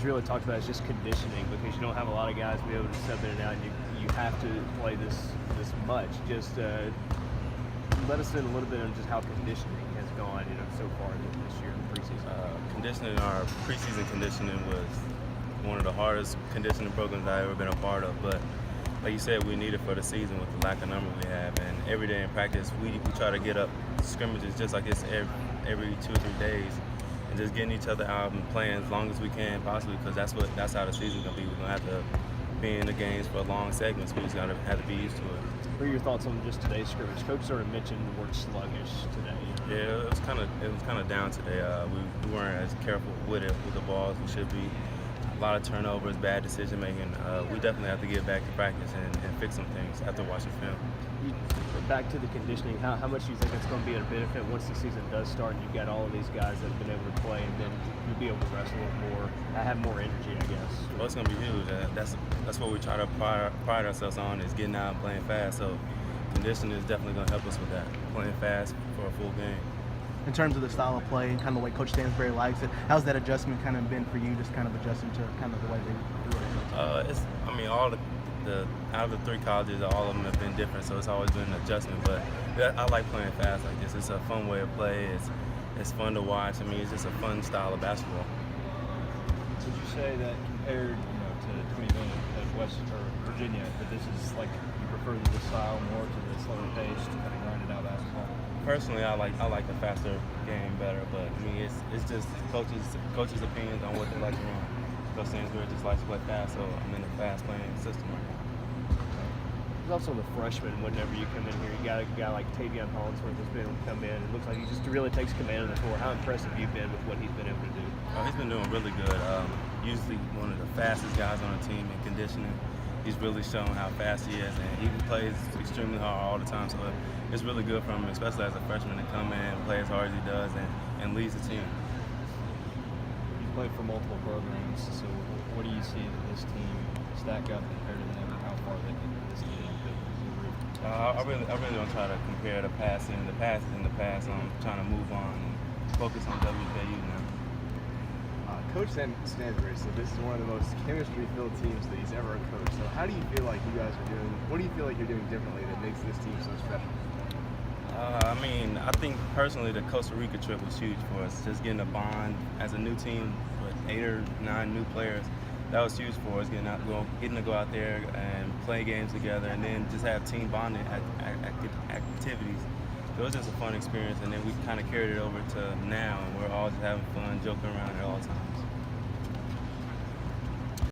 really talked about is just conditioning, because you don't have a lot of guys be able to sub in and out, and you have to play this much. Just let us in a little bit on just how conditioning has gone, so far this year in the preseason. Conditioning, our preseason conditioning was one of the hardest conditioning programs I've ever been a part of. But like you said, we need it for the season with the lack of number we have. And every day in practice, we try to get up scrimmages just like this every 2 or 3 days, and just getting each other out and playing as long as we can possibly, because that's how the season's gonna be. We're gonna have to be in the games for long segments. We just gotta have to be used to it. What are your thoughts on just today's scrimmage? Coach sort of mentioned the word sluggish today. Yeah, it was kind of down today. We weren't as careful with the balls we should be. A lot of turnovers, bad decision making. We definitely have to get back to practice and fix some things after watching film. Back to the conditioning, how much do you think it's going to be a benefit once the season does start and you've got all of these guys that have been able to play, and then you'll be able to wrestle with more, have more energy, I guess? Well, it's going to be huge. That's what we try to pride ourselves on, is getting out and playing fast. So conditioning is definitely going to help us with that, playing fast for a full game. In terms of the style of play and kind of the way Coach Stansbury likes it, how's that adjustment kind of been for you, just kind of adjusting to kind of the way they do it? All out of the 3 colleges, all of them have been different, so it's always been an adjustment. But I like playing fast like this. It's a fun way of play. It's fun to watch. It's just a fun style of basketball. Would you say that compared, to 2020 at West or Virginia, that this is like you prefer this style more to the slower pace to kind of grind it out basketball? Personally, I like the faster game better, but it's just coaches' opinions on what they like to run. Coach Stansbury just likes to play fast, so I'm in a fast playing system right now. There's also the freshman. Whenever you come in here, you got a guy like Tavion Hollingsworth has been able to come in. It looks like he just really takes command of the floor. How impressive you've been with what he's been able to do? He's been doing really good. Usually one of the fastest guys on the team in conditioning. He's really shown how fast he is, and he plays extremely hard all the time. So it's really good for him, especially as a freshman, to come in and play as hard as he does and leads the team. You played for multiple programs, so what do you see that this team stack up compared to them, and how far they can this team? I really don't try to compare the past in the past. I'm trying to move on and focus on WKU now. Coach Stansbury said this is one of the most chemistry-filled teams that he's ever coached. So how do you feel like you guys are doing? What do you feel like you're doing differently that makes this team so special? I think personally the Costa Rica trip was huge for us. Just getting a bond as a new team with 8 or 9 new players. That was huge for us, getting to go out there and play games together, and then just have team bonding activities. So it was just a fun experience, and then we kind of carried it over to now, and we're all just having fun, joking around at all times.